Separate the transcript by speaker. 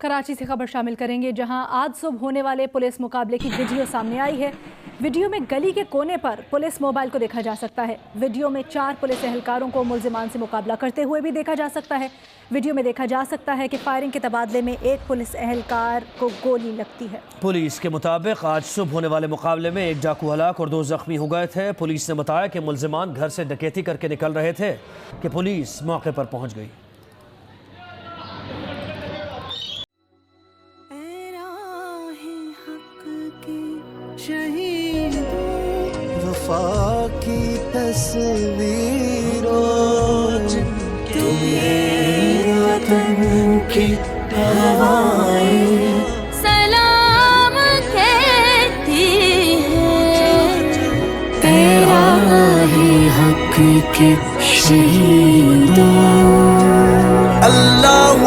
Speaker 1: कराची से खबर शामिल करेंगे, जहां आज सुबह होने वाले पुलिस मुकाबले की वीडियो सामने आई है। वीडियो में गली के कोने पर पुलिस मोबाइल को देखा जा सकता है। वीडियो में 4 पुलिस एहलकारों को मुल्जिमान से मुकाबला करते हुए भी देखा जा सकता है। वीडियो में देखा जा सकता है कि फायरिंग के तबादले में एक पुलिस एहलकार को गोली लगती है।
Speaker 2: पुलिस के मुताबिक आज सुबह होने वाले मुकाबले में एक डाकू हलाक और 2 जख्मी हो गए थे। पुलिस ने बताया कि मुल्जिमान घर से डकैती करके निकल रहे थे कि पुलिस मौके पर पहुंच गई।
Speaker 3: वफा की तस्वीरों तुम्हें वतन की हवाएं
Speaker 4: सलाम कहती है,
Speaker 3: तेरा ही हक के शहीदों। अल्लाह